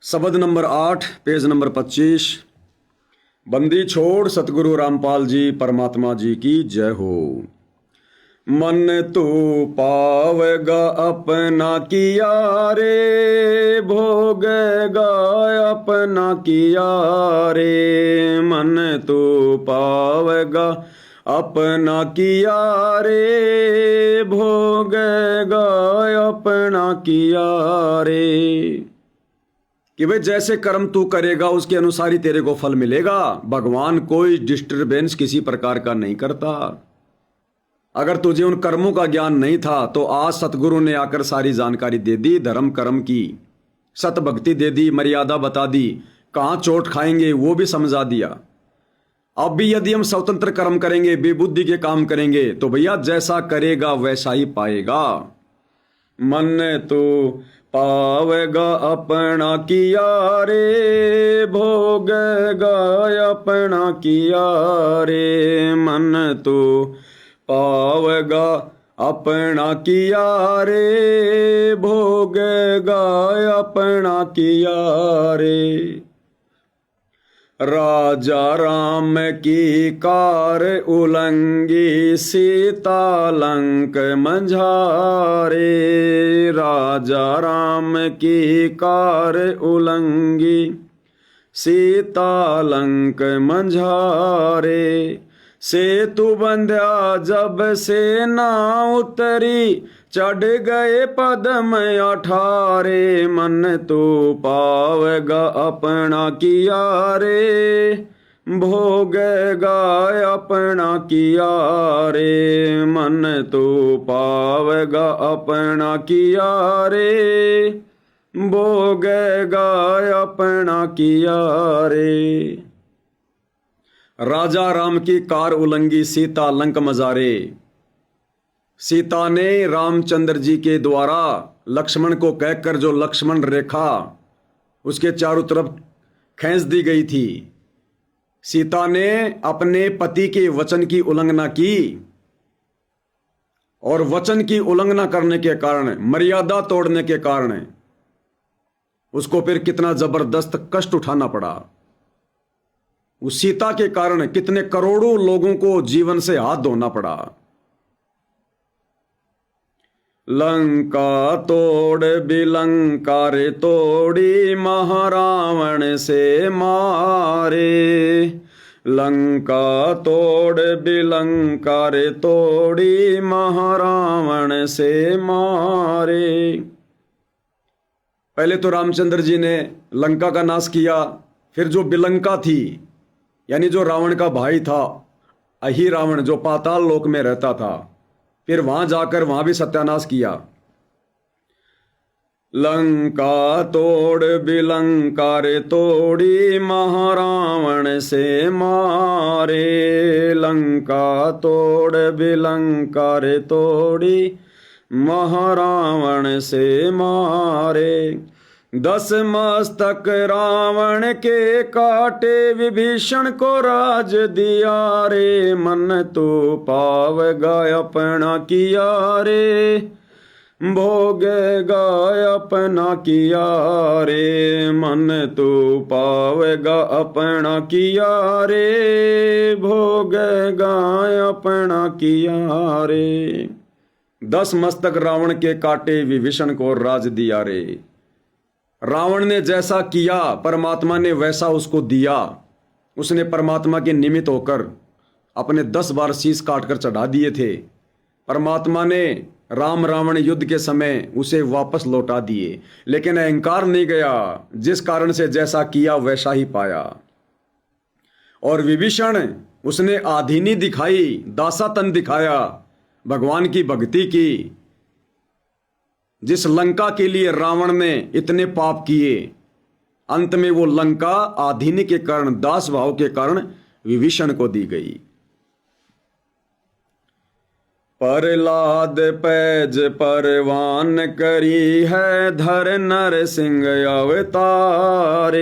शब्द number 8 page number 25। बंदी छोड़ सतगुरु रामपाल जी परमात्मा जी की जय हो। मन तू पावेगा अपना किया रे, भोगेगा अपना किया रे। मन तू पावेगा अपना किया रे, भोगेगा अपना किया रे। कि भाई जैसे कर्म तू करेगा उसके अनुसार ही तेरे को फल मिलेगा। भगवान कोई डिस्टरबेंस किसी प्रकार का नहीं करता। अगर तुझे उन कर्मों का ज्ञान नहीं था तो आज सतगुरु ने आकर सारी जानकारी दे दी, धर्म कर्म की सत भक्ति दे दी, मर्यादा बता दी, कहाँ चोट खाएंगे वो भी समझा दिया। अब भी यदि हम स्वतंत्र कर्म करेंगे, बेबुद्धि के काम करेंगे तो भैया जैसा करेगा वैसा ही पाएगा। मन तो पावेगा अपना किया रे, भोगेगा अपना किया रे। मन तो पावेगा अपना किया रे, भोगेगा अपना किया रे। राजा राम की कार उलंगी, सीता लंक मंझारे। राजा राम की कार उलंगी, सीता लंक मंझारे। सेतु बंध्या जब से ना उतरी, चढ़ गए पदम अठारे। मन तो पावेगा अपना किया रे, भोगेगा अपना किया रे। मन तो पावेगा अपना किया रे, भोगेगा अपना किया रे। राजा राम की कार उलंगी, सीता लंक मजारे। सीता ने रामचंद्र जी के द्वारा लक्ष्मण को कहकर जो लक्ष्मण रेखा उसके चारों तरफ खींच दी गई थी, सीता ने अपने पति के वचन की उल्लंघना की और वचन की उल्लंघना करने के कारण, मर्यादा तोड़ने के कारण उसको फिर कितना जबरदस्त कष्ट उठाना पड़ा। उस सीता के कारण कितने करोड़ों लोगों को जीवन से हाथ धोना पड़ा। लंका तोड़ बिलंका रे तोड़ी, महारावण से मारे। लंका तोड़ बिलंका रे तोड़ी, महारावण से मारे। पहले तो रामचंद्र जी ने लंका का नाश किया, फिर जो बिलंका थी यानी जो रावण का भाई था, अही रावण जो पाताल लोक में रहता था, फिर वहां जाकर वहां भी सत्यानाश किया। लंका तोड़ बिलंका रे तोड़ी, महारावण से मारे। लंका तोड़ बिलंका रे तोड़ी, महारावण से मारे। 10 मस्तक रावण के काटे, विभीषण को राज दिया रे। मन तो पावेगा अपना किया रे, भोगेगा अपना किया रे। मन तो पावेगा अपना किया रे, भोगेगा अपना किया रे। 10 मस्तक रावण के काटे, विभीषण को राज दिया रे। रावण ने जैसा किया परमात्मा ने वैसा उसको दिया। उसने परमात्मा के निमित्त होकर अपने 10 बार शीश काटकर चढ़ा दिए थे। परमात्मा ने राम रावण युद्ध के समय उसे वापस लौटा दिए, लेकिन अहंकार नहीं गया, जिस कारण से जैसा किया वैसा ही पाया। और विभीषण उसने आधीनी दिखाई, दासातन दिखाया, भगवान की भक्ति की। जिस लंका के लिए रावण ने इतने पाप किए, अंत में वो लंका आधीनी के कारण, दास भाव के कारण विभीषण को दी गई। प्रहलाद पैज परवान करी है, धर नर सिंह अवतारे।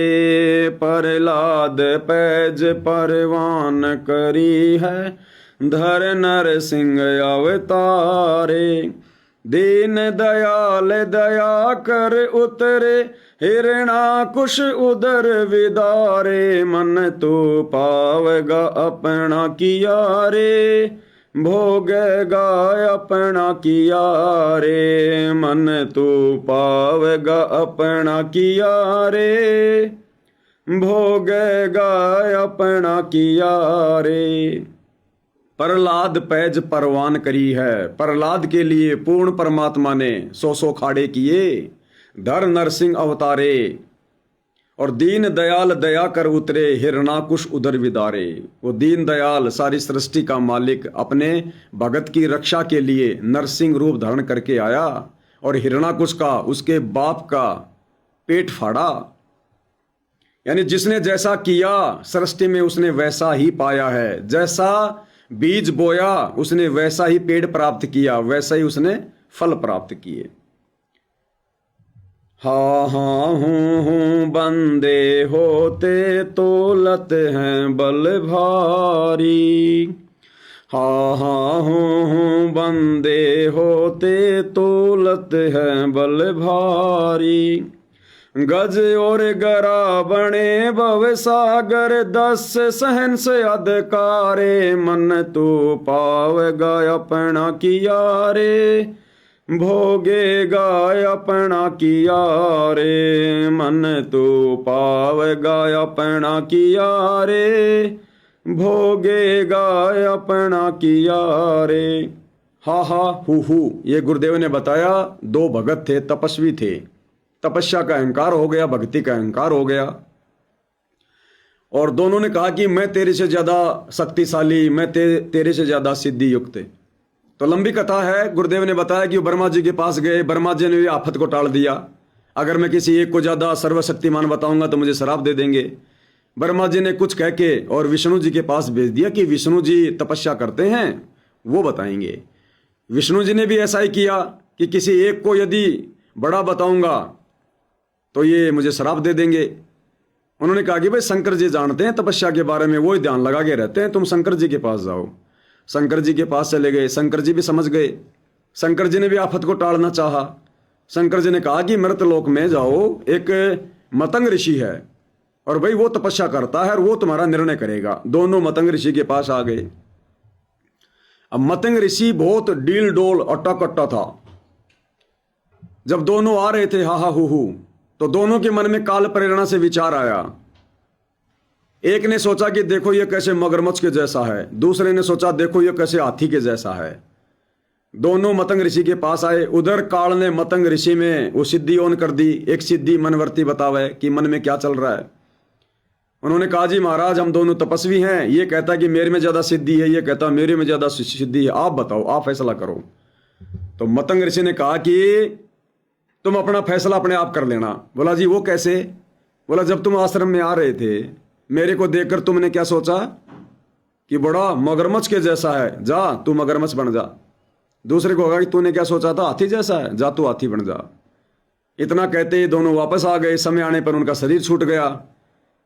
प्रहलाद पैज परवान करी है, धर नर सिंह अवतारे। दीन दयाल दया कर उतरे, हिरणाकुश उदर विदारे, मन तो पावेगा अपना किया रे, भोगेगा अपना किया रे, मन तो पावेगा अपना किया रे, भोगेगा अपना किया रे। प्रहलाद पैज परवान करी है, प्रहलाद के लिए पूर्ण परमात्मा ने 100 खाड़े किए, धर नरसिंह अवतारे, और दीन दयाल दया कर उतरे, हिरणाकुश उदर विदारे। वो दीन दयाल सारी सृष्टि का मालिक अपने भगत की रक्षा के लिए नरसिंह रूप धारण करके आया और हिरणाकुश का, उसके बाप का पेट फाड़ा। यानी जिसने जैसा किया सृष्टि में उसने वैसा ही पाया है, जैसा बीज बोया उसने वैसा ही पेड़ प्राप्त किया, वैसा ही उसने फल प्राप्त किए। हाँ हाँ हूँ बंदे होते तोलत हैं बल भारी, हाँ हाँ हूँ बंदे होते तोलत हैं बल भारी, गज और गरा बने भव सागर, 10 सहंस अधिकारे, मन तो पावेगा अपना किया रे, भोगेगा अपना किया रे, मन तो पावेगा अपना किया रे, भोगेगा अपना किया रे। हा हा हु, ये गुरुदेव ने बताया। 2 भगत थे, तपस्वी थे, तपस्या का अहंकार हो गया, भक्ति का अहंकार हो गया, और दोनों ने कहा कि मैं तेरे से ज्यादा शक्तिशाली, मैं तेरे से ज्यादा सिद्धि युक्त। तो लंबी कथा है। गुरुदेव ने बताया कि ब्रह्मा जी के पास गए, ब्रह्मा जी ने भी आफत को टाल दिया, अगर मैं किसी एक को ज्यादा सर्वशक्तिमान बताऊंगा तो मुझे श्राप दे देंगे। ब्रह्मा जी ने कुछ कह के और विष्णु जी के पास भेज दिया कि विष्णु जी तपस्या करते हैं, वो बताएंगे। विष्णु जी ने भी ऐसा ही किया कि किसी एक को यदि बड़ा बताऊंगा तो ये मुझे श्राप दे देंगे। उन्होंने कहा कि भाई शंकर जी जानते हैं तपस्या के बारे में, वो ही ध्यान लगा के रहते हैं, तुम शंकर जी के पास जाओ। शंकर जी के पास चले गए, शंकर जी भी समझ गए। शंकर जी ने भी आफत को टालना चाहा। शंकर जी ने कहा कि मृतलोक में जाओ, एक मतंग ऋषि है और भाई वो तपस्या करता है और वो तुम्हारा निर्णय करेगा। दोनों मतंग ऋषि के पास आ गए। अब मतंग ऋषि बहुत डील डोल अट्टा कट्टा था। जब दोनों आ रहे थे हा हा हु, तो दोनों के मन में काल प्रेरणा से विचार आया। एक ने सोचा कि देखो ये कैसे मगरमच्छ के जैसा है, दूसरे ने सोचा देखो ये कैसे हाथी के जैसा है। दोनों मतंग ऋषि के पास आए। उधर काल ने मतंग ऋषि में वो सिद्धि ऑन कर दी। एक सिद्धि मनवर्ती बतावे कि मन में क्या चल रहा है। उन्होंने कहा जी महाराज हम दोनों तपस्वी हैं, ये कहता कि मेरे में ज्यादा सिद्धि है, ये कहता मेरे में ज्यादा सिद्धि है, आप बताओ, आप फैसला करो। तो मतंग ऋषि ने कहा कि तुम अपना फैसला अपने आप कर लेना। बोला जी वो कैसे? बोला जब तुम आश्रम में आ रहे थे मेरे को देखकर तुमने क्या सोचा कि बड़ा मगरमच्छ के जैसा है, जा तू मगरमच्छ बन जा। दूसरे को कहा कि तूने क्या सोचा था, हाथी जैसा है, जा तू हाथी बन जा। इतना कहते ही दोनों वापस आ गए। समय आने पर उनका शरीर छूट गया।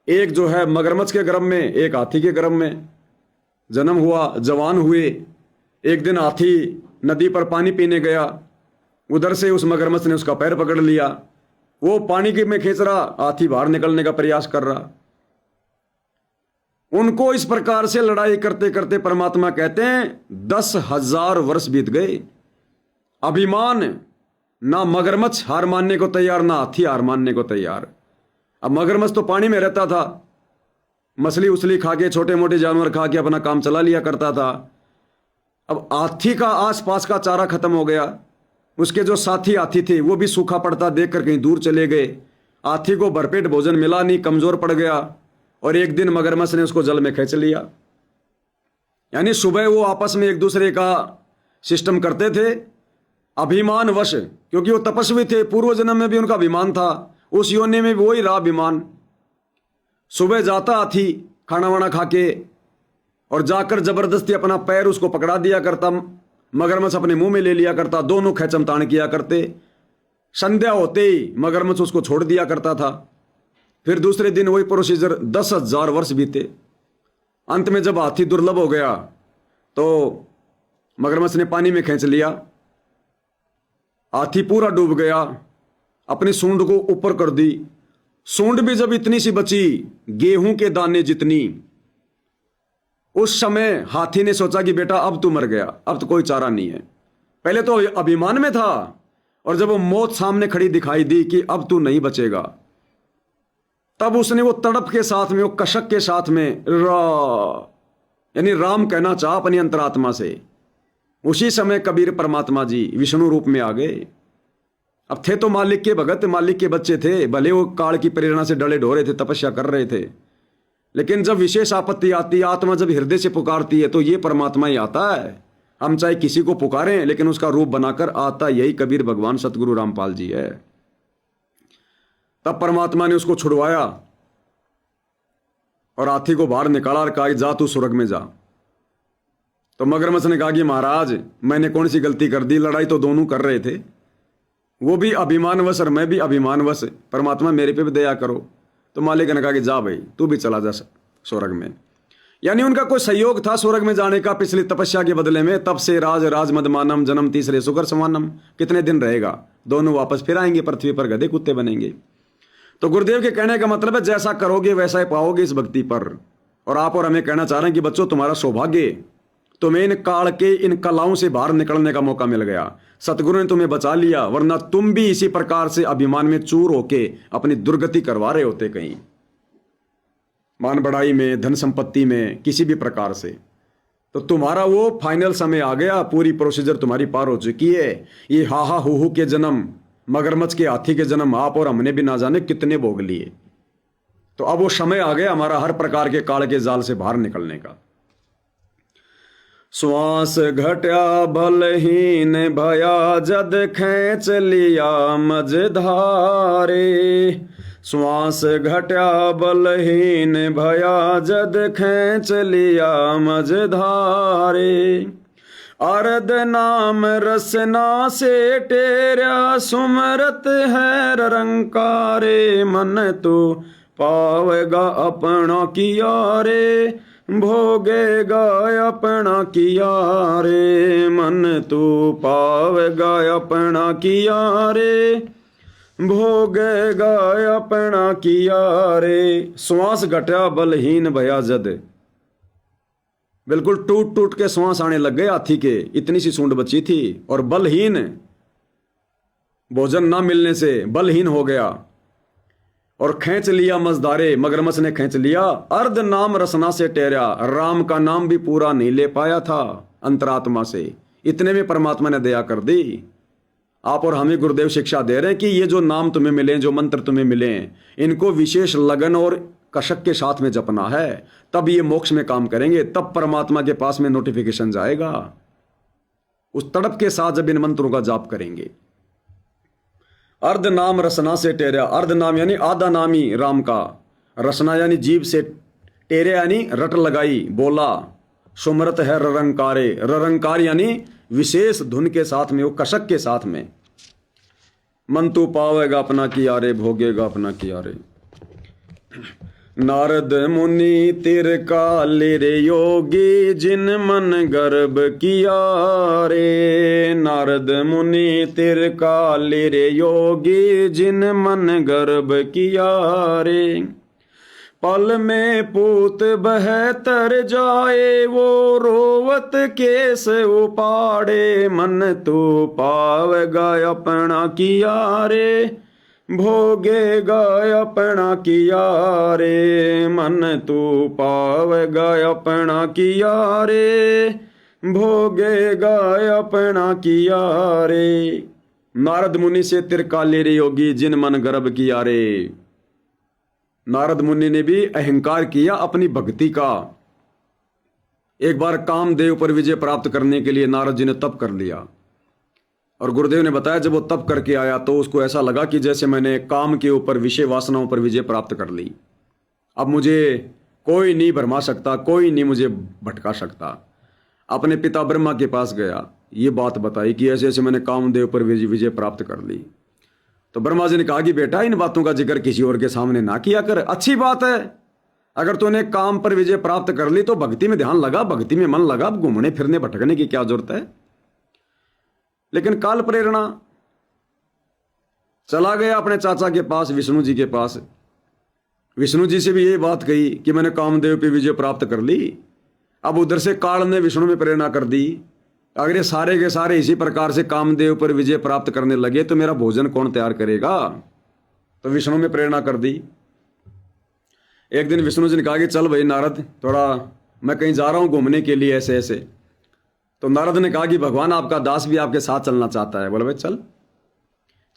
एक जो है मगरमच्छ के गर्भ में, एक हाथी के गर्भ में जन्म हुआ, जवान हुए। एक दिन हाथी नदी पर पानी पीने गया, उधर से उस मगरमच्छ ने उसका पैर पकड़ लिया। वो पानी के में खींच रहा, हाथी बाहर निकलने का प्रयास कर रहा। उनको इस प्रकार से लड़ाई करते करते परमात्मा कहते हैं 10,000 वर्ष बीत गए। अभिमान, ना मगरमच्छ हार मानने को तैयार, ना हाथी हार मानने को तैयार। अब मगरमच्छ तो पानी में रहता था, मछली उछली खा के, छोटे मोटे जानवर खा के अपना काम चला लिया करता था। अब हाथी का आसपास का चारा खत्म हो गया। उसके जो साथी हाथी थे वो भी सूखा पड़ता देखकर कहीं दूर चले गए। हाथी को भरपेट भोजन मिला नहीं, कमजोर पड़ गया। और एक दिन मगरमच्छ ने उसको जल में खींच लिया। यानी सुबह वो आपस में एक दूसरे का सिस्टम करते थे अभिमान वश, क्योंकि वो तपस्वी थे। पूर्व जन्म में भी उनका अभिमान था, उस योनि में भी वही रहा अभिमान। सुबह जाता हाथी खाना वाना खा के और जाकर जबरदस्ती अपना पैर उसको पकड़ा दिया करता, मगरमच्छ अपने मुंह में ले लिया करता। दोनों खैचमतान किया करते। संध्या होते ही मगरमच्छ उसको छोड़ दिया करता था। फिर दूसरे दिन वही प्रोसीजर। 10,000 वर्ष बीते। अंत में जब हाथी दुर्लभ हो गया तो मगरमच्छ ने पानी में खींच लिया। हाथी पूरा डूब गया, अपनी सूंड को ऊपर कर दी। सूंड भी जब इतनी सी बची, गेहूं के दाने जितनी, उस समय हाथी ने सोचा कि बेटा अब तू मर गया, अब तो कोई चारा नहीं है। पहले तो अभिमान में था, और जब वो मौत सामने खड़ी दिखाई दी कि अब तू नहीं बचेगा, तब उसने वो तड़प के साथ में, वो कशक के साथ में यानी राम कहना चाहा अपनी अंतरात्मा से। उसी समय कबीर परमात्मा जी विष्णु रूप में आ गए। अब थे तो मालिक के भगत, मालिक के बच्चे थे, भले वो काल की प्रेरणा से डले ढोरे थे, तपस्या कर रहे थे, लेकिन जब विशेष आपत्ति आती है, आत्मा जब हृदय से पुकारती है, तो ये परमात्मा ही आता है। हम चाहे किसी को पुकारें, लेकिन उसका रूप बनाकर आता यही कबीर भगवान सतगुरु रामपाल जी है। तब परमात्मा ने उसको छुड़वाया और हाथी को बाहर निकाला और कहा जा तू स्वर्ग में जा। तो मगरमच्छ ने कहा कि महाराज मैंने कौन सी गलती कर दी, लड़ाई तो दोनों कर रहे थे, वो भी अभिमानवश और मैं भी अभिमानवश, परमात्मा मेरे पे भी दया करो। तो मालिक ने कहा कि जा भाई तू भी चला जा स्वर्ग में। यानी उनका कोई सहयोग था स्वर्ग में जाने का पिछली तपस्या के बदले में। तब से राज मदमानम जन्म तीसरे सुकर समानम, कितने दिन रहेगा, दोनों वापस फिर आएंगे पृथ्वी पर, गधे कुत्ते बनेंगे। तो गुरुदेव के कहने का मतलब है जैसा करोगे वैसा ही पाओगे इस भक्ति पर। और आप और हमें कहना चाह रहे हैं कि बच्चों तुम्हारा सौभाग्य, तुम्हें इन काल के इन कलाओं से बाहर निकलने का मौका मिल गया। सतगुरु ने तुम्हें बचा लिया, वरना तुम भी इसी प्रकार से अभिमान में चूर होके अपनी दुर्गति करवा रहे होते, कहीं मान बढ़ाई में, धन संपत्ति में, किसी भी प्रकार से। तो तुम्हारा वो फाइनल समय आ गया, पूरी प्रोसीजर तुम्हारी पार हो चुकी है। ये हाहा हूहू के जन्म, मगरमच्छ के हाथी के जन्म आप और हमने भी ना जाने कितने भोग लिए। तो अब वो समय आ गया हमारा हर प्रकार के काल के जाल से बाहर निकलने का। श्वास घट्या बलहीन भया जद खैंच लिया मझधारे। श्वास घट्या बलहीन भया जद खैंच लिया मझधारे। अर्ध नाम रसना से टेरा सुमरत है रंकारे। मन तो पावेगा अपना किया रे, भोगेगा अपना किया रे। मन तू पावेगा अपना किया रे, भोगेगा अपना किया रे। श्वास घटा बलहीन भया जद, बिल्कुल टूट टूट के श्वास आने लग गए हाथी के, इतनी सी सूंड बची थी। और बलहीन, भोजन ना मिलने से बलहीन हो गया। और खींच लिया मजदारे, मगरमच्छ ने खींच लिया। अर्ध नाम रसना से टेरा, राम का नाम भी पूरा नहीं ले पाया था अंतरात्मा से, इतने में परमात्मा ने दया कर दी। आप और हमें गुरुदेव शिक्षा दे रहे हैं कि ये जो नाम तुम्हें मिले, जो मंत्र तुम्हें मिले, इनको विशेष लगन और कशक के साथ में जपना है, तब ये मोक्ष में काम करेंगे, तब परमात्मा के पास में नोटिफिकेशन जाएगा। उस तड़प के साथ जब इन मंत्रों का जाप करेंगे। अर्ध नाम रसना से टेरा, अर्ध नाम यानी आधा नाम ही राम का, रसना यानी जीव से, टेरे यानी रट लगाई, बोला। सुमरत है ररंकारे, ररंकार यानी विशेष धुन के साथ में, वो कशक के साथ में। मन तू पावेगा अपना किया रे, भोगेगा अपना किया रे। नारद मुनि तिरकाले रे योगी, जिन मन गर्भ किया रे। नारद मुनि तिरकाले रे योगी, जिन मन गर्भ किया रे। पल में पूत बह तर जाए, वो रोवत केस उपाड़े। मन तू पावेगा अपना किया रे, भोगेगा अपना किया रे। मन तू पावेगा अपना किया रे, भोगेगा अपना किया रे। नारद मुनि से तिरकाले रे योगी, जिन मन गर्भ किया रे। नारद मुनि ने भी अहंकार किया अपनी भक्ति का। एक बार कामदेव पर विजय प्राप्त करने के लिए नारद जी ने तप कर लिया, और गुरुदेव ने बताया जब वो तप करके आया तो उसको ऐसा लगा कि जैसे मैंने काम के ऊपर, विषय वासनाओं पर विजय प्राप्त कर ली। अब मुझे कोई नहीं भरमा सकता, कोई नहीं मुझे भटका सकता। अपने पिता ब्रह्मा के पास गया, ये बात बताई कि ऐसे ऐसे मैंने कामदेव पर विजय प्राप्त कर ली। तो ब्रह्मा जी ने कहा कि बेटा इन बातों का जिक्र किसी और के सामने ना किया कर। अच्छी बात है, अगर तूने काम पर विजय प्राप्त कर ली तो भक्ति में ध्यान लगा, भक्ति में मन लगा, अब घूमने फिरने भटकने की क्या जरूरत है। लेकिन काल प्रेरणा, चला गया अपने चाचा के पास, विष्णु जी के पास। विष्णु जी से भी यही बात कही कि मैंने कामदेव पे विजय प्राप्त कर ली। अब उधर से काल ने विष्णु में प्रेरणा कर दी, अगर ये सारे के सारे इसी प्रकार से कामदेव पर विजय प्राप्त करने लगे तो मेरा भोजन कौन तैयार करेगा। तो विष्णु में प्रेरणा कर दी। एक दिन विष्णु जी ने कहा कि चल भाई नारद, थोड़ा मैं कहीं जा रहा हूं घूमने के लिए ऐसे ऐसे। तो नारद ने कहा कि भगवान आपका दास भी आपके साथ चलना चाहता है। बोले भाई चल।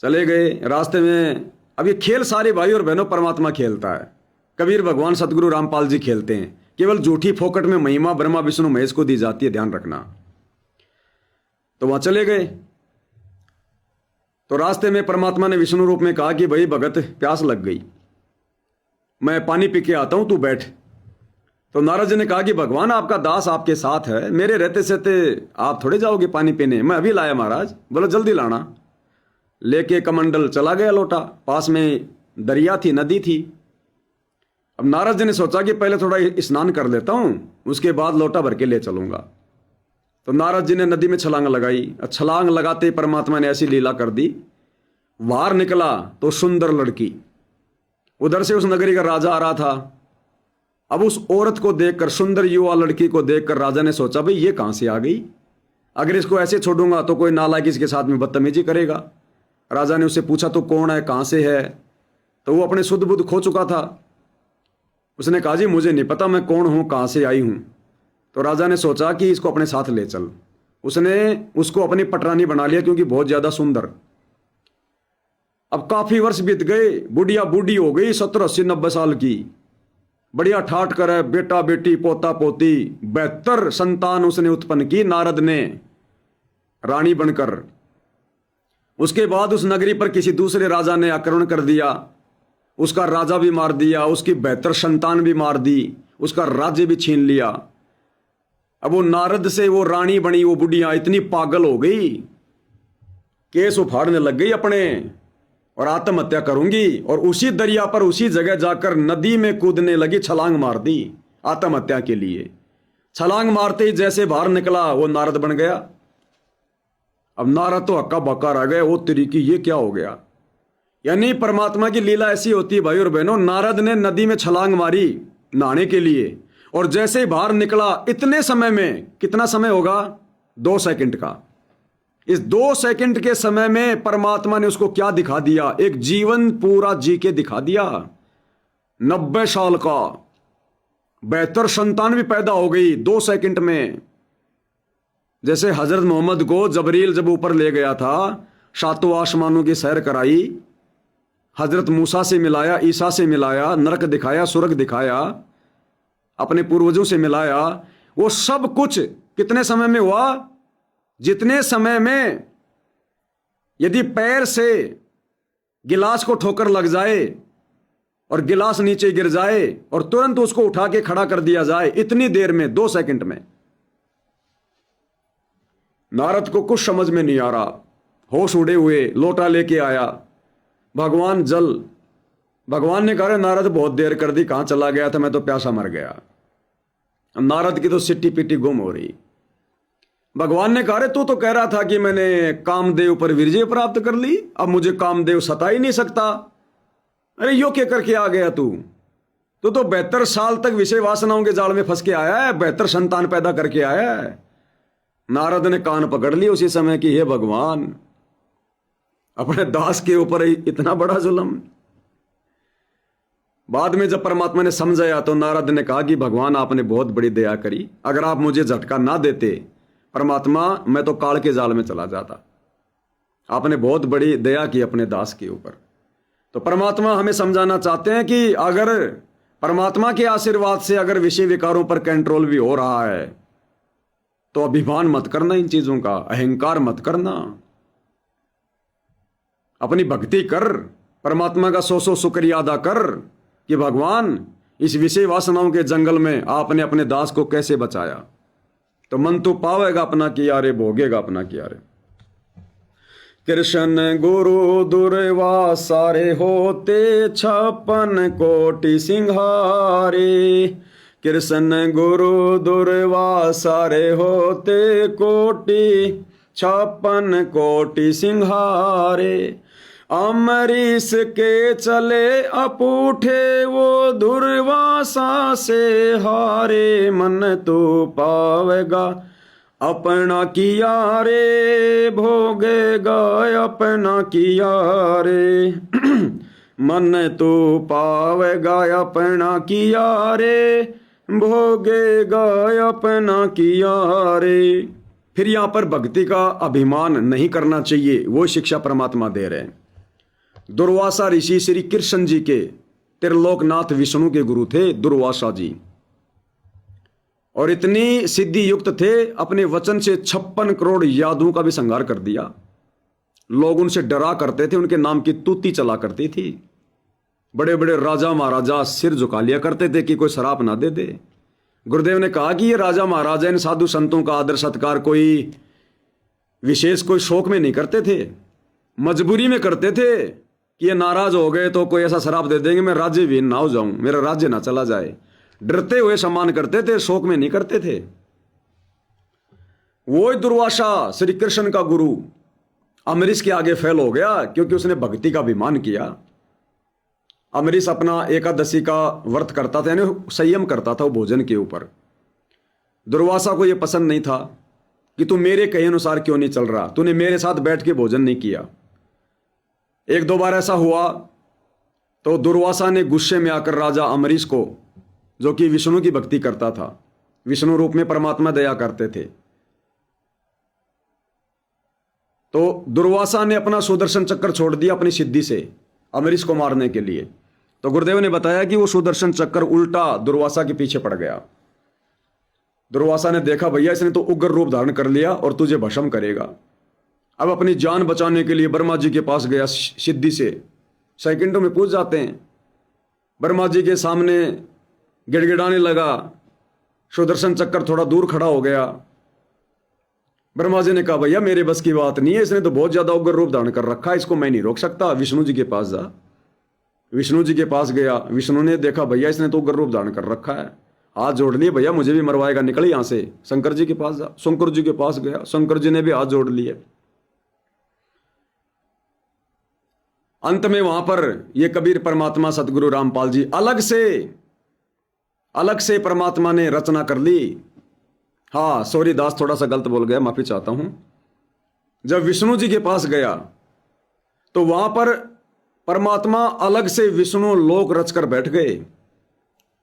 चले गए। रास्ते में अब ये खेल सारे भाई और बहनों परमात्मा खेलता है। कबीर भगवान सतगुरु रामपाल जी खेलते हैं। केवल झूठी फोकट में महिमा ब्रह्मा विष्णु महेश को दी जाती है, ध्यान रखना। तो वहां चले गए। तो रास्ते में परमात्मा ने विष्णु रूप में कहा कि भाई भगत प्यास लग गई, मैं पानी पी के आता हूं, तू बैठ। तो नारद जी ने कहा कि भगवान आपका दास आपके साथ है, मेरे रहते सहते आप थोड़े जाओगे पानी पीने, मैं अभी लाया महाराज। बोला जल्दी लाना। लेके कमंडल चला गया लोटा। पास में दरिया थी, नदी थी। अब नारद जी ने सोचा कि पहले थोड़ा स्नान कर लेता हूं, उसके बाद लोटा भर के ले चलूंगा। तो नारद जी ने नदी में छलांग लगाई। छलांग लगाते ही परमात्मा ने ऐसी लीला कर दी, बाहर निकला तो सुंदर लड़की, उधर से उस नगरी का राजा आ रहा था। अब उस औरत को देखकर, सुंदर युवा लड़की को देखकर राजा ने सोचा भाई ये कहां से आ गई, अगर इसको ऐसे छोड़ूंगा तो कोई नालायक इसके साथ में बदतमीजी करेगा। राजा ने उससे पूछा तो कौन है, कहां से है। तो वो अपने शुद्ध बुद्ध खो चुका था। उसने कहा जी मुझे नहीं पता मैं कौन हूं, कहां से आई हूं। तो राजा ने सोचा कि इसको अपने साथ ले चल। उसने उसको अपनी पटरानी बना लिया क्योंकि बहुत ज्यादा सुंदर। अब काफी वर्ष बीत गए, बुढ़िया बूढ़ी हो गई, 70 80 90 साल की, बढ़िया ठाट कर है, बेटा बेटी पोता पोती 72 संतान उसने उत्पन्न की नारद ने रानी बनकर। उसके बाद उस नगरी पर किसी दूसरे राजा ने आक्रमण कर दिया, उसका राजा भी मार दिया, उसकी 72 संतान भी मार दी, उसका राज्य भी छीन लिया। अब वो नारद से वो रानी बनी वो बुढ़िया इतनी पागल हो गई, केस उफाड़ने लग गई अपने और आत्महत्या करूंगी, और उसी दरिया पर उसी जगह जाकर नदी में कूदने लगी, छलांग मार दी आत्महत्या के लिए। छलांग मारते ही जैसे बाहर निकला वो नारद बन गया। अब नारद तो हक्का बक्का रह गए, वो तेरी की ये क्या हो गया। यानी परमात्मा की लीला ऐसी होती है भाई और बहनों। नारद ने नदी में छलांग मारी नहाने के लिए, और जैसे ही बाहर निकला इतने समय में, कितना समय होगा, 2 सेकंड का, इस 2 सेकंड के समय में परमात्मा ने उसको क्या दिखा दिया, एक जीवन पूरा जी के दिखा दिया। 90 साल का, 72 संतान भी पैदा हो गई 2 सेकंड में। जैसे हजरत मोहम्मद को जबरील जब ऊपर ले गया था, 7 आसमानों की सैर कराई, हजरत मूसा से मिलाया, ईसा से मिलाया, नरक दिखाया, स्वर्ग दिखाया, अपने पूर्वजों से मिलाया, वो सब कुछ कितने समय में हुआ, जितने समय में यदि पैर से गिलास को ठोकर लग जाए और गिलास नीचे गिर जाए और तुरंत उसको उठा के खड़ा कर दिया जाए, इतनी देर में 2 सेकंड में। नारद को कुछ समझ में नहीं आ रहा, होश उड़े हुए लोटा लेके आया, भगवान जल। भगवान ने कहा नारद बहुत देर कर दी, कहां चला गया था, मैं तो प्यासा मर गया। नारद की तो सिट्टी पिट्टी गुम हो रही। भगवान ने कहा तू तो कह रहा था कि मैंने कामदेव पर विजय प्राप्त कर ली, अब मुझे कामदेव सता ही नहीं सकता। अरे यो क्या करके आ गया तू तो 72 साल तक विषय वासनाओं के जाल में फंस के आया है, 72 संतान पैदा करके आया है। नारद ने कान पकड़ लिए उसी समय कि हे भगवान, अपने दास के ऊपर इतना बड़ा जुल्म। बाद में जब परमात्मा ने समझाया तो नारद ने कहा कि भगवान आपने बहुत बड़ी दया करी, अगर आप मुझे झटका ना देते परमात्मा, मैं तो काल के जाल में चला जाता। आपने बहुत बड़ी दया की अपने दास के ऊपर। तो परमात्मा हमें समझाना चाहते हैं कि अगर परमात्मा के आशीर्वाद से अगर विषय विकारों पर कंट्रोल भी हो रहा है तो अभिमान मत करना, इन चीजों का अहंकार मत करना, अपनी भक्ति कर, परमात्मा का 100 शुक्रिया अदा कर कि भगवान इस विषय वासनाओं के जंगल में आपने अपने दास को कैसे बचाया। तो मन तो पावेगा अपना किया रे, भोगेगा अपना किया रे। कृष्ण गुरु दुर्वा सारे होते 56 कोटि सिंहारे। कृष्ण गुरु दुर्वा सारे होते 56 कोटि सिंहारे। अम्बरीश के चले अपूठे वो दुर्वासा से हारे, मन तो पावेगा अपना किया रे, भोगेगा अपना किया रे। मन तो पावेगा अपना किया रे, भोगेगा अपना किया रे। फिर यहां पर भक्ति का अभिमान नहीं करना चाहिए, वो शिक्षा परमात्मा दे रहे हैं। दुर्वासा ऋषि श्री कृष्ण जी के त्रिलोकनाथ विष्णु के गुरु थे दुर्वासा जी, और इतनी सिद्धि युक्त थे, अपने वचन से 56 करोड़ यादवों का भी संहार कर दिया। लोग उनसे डरा करते थे, उनके नाम की तूती चला करती थी। बड़े बड़े राजा महाराजा सिर झुका लिया करते थे कि कोई शराप ना दे दे। गुरुदेव ने कहा कि ये राजा महाराजा इन साधु संतों का आदर सत्कार कोई विशेष कोई शौक में नहीं करते थे, मजबूरी में करते थे कि ये नाराज हो गए तो कोई ऐसा शराप दे देंगे मैं राज्य विहीन ना हो जाऊं, मेरा राज्य ना चला जाए। डरते हुए सम्मान करते थे, शौक में नहीं करते थे। वो दुर्वासा श्री कृष्ण का गुरु अम्बरीश के आगे फेल हो गया, क्योंकि उसने भक्ति का अभिमान किया। अम्बरीश अपना एकादशी का व्रत करता था, यानी संयम करता था वो भोजन के ऊपर। दुर्वासा को यह पसंद नहीं था कि तू मेरे कहे अनुसार क्यों नहीं चल रहा, तूने मेरे साथ बैठ के भोजन नहीं किया। एक दो बार ऐसा हुआ तो दुर्वासा ने गुस्से में आकर राजा अम्बरीश को, जो कि विष्णु की भक्ति करता था, विष्णु रूप में परमात्मा दया करते थे, तो दुर्वासा ने अपना सुदर्शन चक्र छोड़ दिया अपनी सिद्धि से अम्बरीश को मारने के लिए। तो गुरुदेव ने बताया कि वो सुदर्शन चक्र उल्टा दुर्वासा के पीछे पड़ गया। दुर्वासा ने देखा भैया इसने तो उग्र रूप धारण कर लिया और तुझे भस्म करेगा। अब अपनी जान बचाने के लिए ब्रह्मा जी के पास गया सिद्धि से, सेकंडों में पूछ जाते हैं। ब्रह्मा जी के सामने गिड़गिड़ाने लगा, सुदर्शन चक्र थोड़ा दूर खड़ा हो गया। ब्रह्मा जी ने कहा भैया मेरे बस की बात नहीं है, इसने तो बहुत ज्यादा उग्र रूप धारण कर रखा है, इसको मैं नहीं रोक सकता, विष्णु जी के पास जा। विष्णु जी के पास गया, विष्णु ने देखा भैया इसने तो उग्र रूप धारण कर रखा है, हाथ जोड़ लिए, भैया मुझे भी मरवाएगा, निकल यहां से, शंकर जी के पास जा। शंकर जी के पास गया, शंकर जी ने भी हाथ जोड़ लिए। अंत में वहां पर ये कबीर परमात्मा सतगुरु रामपाल जी अलग से परमात्मा ने रचना कर ली। हाँ सॉरी दास, थोड़ा सा गलत बोल गया, माफी चाहता हूं। जब विष्णु जी के पास गया तो वहां पर परमात्मा अलग से विष्णु लोक रचकर बैठ गए।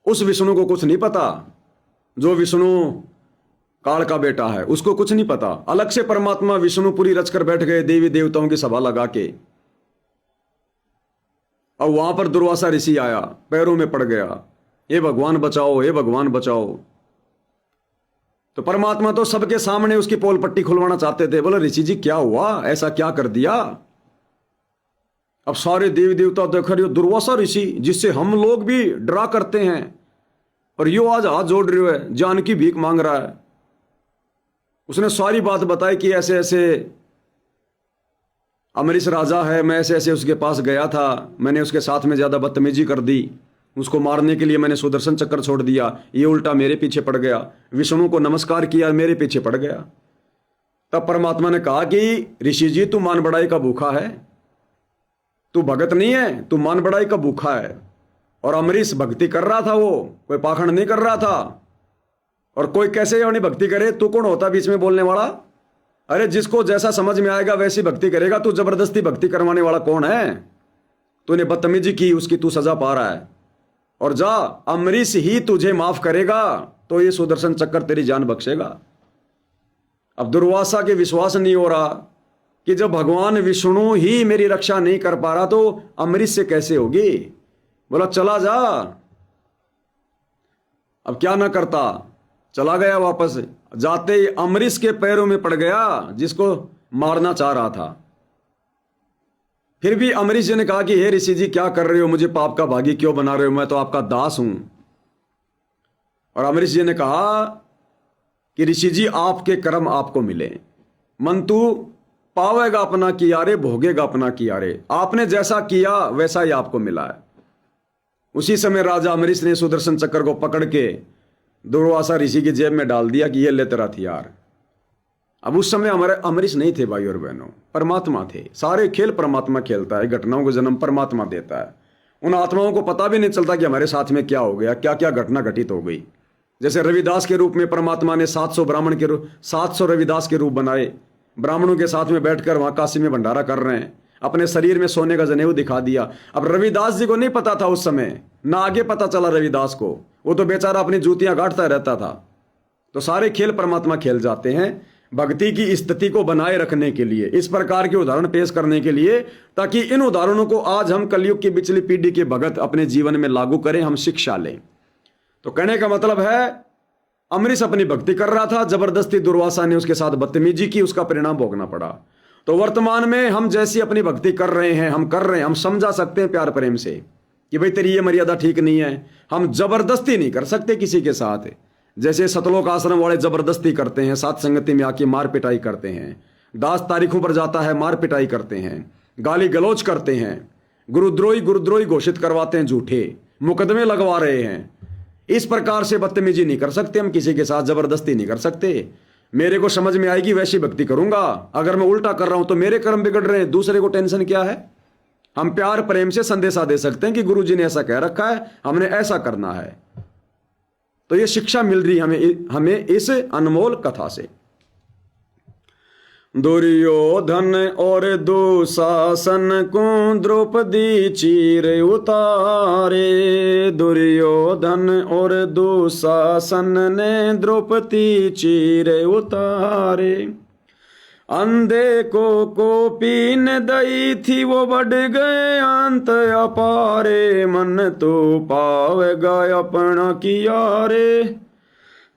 उस विष्णु को कुछ नहीं पता, जो विष्णु काल का बेटा है उसको कुछ नहीं पता। अलग से परमात्मा विष्णुपुरी रचकर बैठ गए, देवी देवताओं की सभा लगा के। अब वहां पर दुर्वासा ऋषि आया, पैरों में पड़ गया, हे भगवान बचाओ, हे भगवान बचाओ। तो परमात्मा तो सबके सामने उसकी पोल पट्टी खुलवाना चाहते थे। बोले ऋषि जी क्या हुआ, ऐसा क्या कर दिया? अब सारे देवी देवता देख रहे हो, दुर्वासा ऋषि जिससे हम लोग भी डरा करते हैं, और यो आज हाथ जोड़ रहे है, जान की भीख मांग रहा है। उसने सारी बात बताई कि ऐसे ऐसे अम्बरीश राजा है, मैं ऐसे ऐसे उसके पास गया था, मैंने उसके साथ में ज्यादा बदतमीजी कर दी, उसको मारने के लिए मैंने सुदर्शन चक्र छोड़ दिया, ये उल्टा मेरे पीछे पड़ गया, विष्णु को नमस्कार किया, मेरे पीछे पड़ गया। तब परमात्मा ने कहा कि ऋषि जी तू मान बढ़ाई का भूखा है, तू भगत नहीं है, तू मान बढ़ाई का भूखा है। और अम्बरीश भक्ति कर रहा था, वो कोई पाखंड नहीं कर रहा था। और कोई कैसे अपनी भक्ति करे, तू कौन होता बीच में बोलने वाला? अरे जिसको जैसा समझ में आएगा वैसी भक्ति करेगा, तू जबरदस्ती भक्ति करवाने वाला कौन है? तूने बदतमीजी की, उसकी तू सजा पा रहा है। और जा, अम्बरीश ही तुझे माफ करेगा तो ये सुदर्शन चक्र तेरी जान बख्शेगा। अब दुर्वासा के विश्वास नहीं हो रहा कि जब भगवान विष्णु ही मेरी रक्षा नहीं कर पा रहा तो अम्बरीश से कैसे होगी। बोला चला जा। अब क्या ना करता, चला गया वापस। जाते ही अम्बरीश के पैरों में पड़ गया, जिसको मारना चाह रहा था। फिर भी अम्बरीश जी ने कहा कि हे ऋषि जी क्या कर रहे हो, मुझे पाप का भागी क्यों बना रहे हो, मैं तो आपका दास हूं। और अम्बरीश जी ने कहा कि ऋषि जी आपके कर्म आपको मिले, मन तू पावेगा अपना किया रे, भोगेगा अपना किया रे, आपने जैसा किया वैसा ही आपको मिला है। उसी समय राजा अम्बरीश ने सुदर्शन चक्र को पकड़ के दुर्वासा ऋषि की जेब में डाल दिया कि ये ले तेरा हथियार। अब उस समय हमारे अमरीश नहीं थे भाई और बहनों, परमात्मा थे। सारे खेल परमात्मा खेलता है, घटनाओं को जन्म परमात्मा देता है। उन आत्माओं को पता भी नहीं चलता कि हमारे साथ में क्या हो गया, क्या क्या घटना घटित हो गई। जैसे रविदास के रूप में परमात्मा ने 700 ब्राह्मण के रूप 700 रविदास के रूप बनाए, ब्राह्मणों के साथ में बैठकर वहां काशी में भंडारा कर रहे हैं, अपने शरीर में सोने का जनेऊ दिखा दिया। अब रविदास जी को नहीं पता था उस समय, ना आगे पता चला रविदास को, वो तो बेचारा अपनी जूतियां गांठता रहता था। तो सारे खेल परमात्मा खेल जाते हैं भक्ति की स्थिति को बनाए रखने के लिए, इस प्रकार के उदाहरण पेश करने के लिए, ताकि इन उदाहरणों को आज हम कलयुग की पिछली पीढ़ी के भगत अपने जीवन में लागू करें, हम शिक्षा लें। तो कहने का मतलब है अमरीश अपनी भक्ति कर रहा था, जबरदस्ती दुर्वासा ने उसके साथ बदतमीजी की, उसका परिणाम भोगना पड़ा। तो वर्तमान में हम जैसी अपनी भक्ति कर रहे हैं, हम समझा सकते हैं प्यार प्रेम से कि भाई तेरी ये मर्यादा ठीक नहीं है। हम जबरदस्ती नहीं कर सकते किसी के साथ, जैसे सतलोक आश्रम वाले जबरदस्ती करते हैं, साथ संगति में आके मार पिटाई करते हैं, दास तारीखों पर जाता है मार पिटाई करते हैं, गाली गलौज करते हैं, गुरुद्रोही घोषित करवाते हैं, झूठे मुकदमे लगवा रहे हैं। इस प्रकार से बदतमीजी नहीं कर सकते हम किसी के साथ, जबरदस्ती नहीं कर सकते। मेरे को समझ में आएगी वैसी भक्ति करूंगा, अगर मैं उल्टा कर रहा हूं तो मेरे कर्म बिगड़ रहे हैं, दूसरे को टेंशन क्या है। हम प्यार प्रेम से संदेशा दे सकते हैं कि गुरु जी ने ऐसा कह रखा है, हमने ऐसा करना है। तो ये शिक्षा मिल रही हमें इस अनमोल कथा से। दुर्योधन और दुशासन को द्रौपदी चीर उतारे, दुर्योधन और दुशासन ने द्रौपदी चीर उतारे। अंधे को पीन दई थी वो बढ़ गए अंत अपारे, मन तो पावेगा अपना किया रे,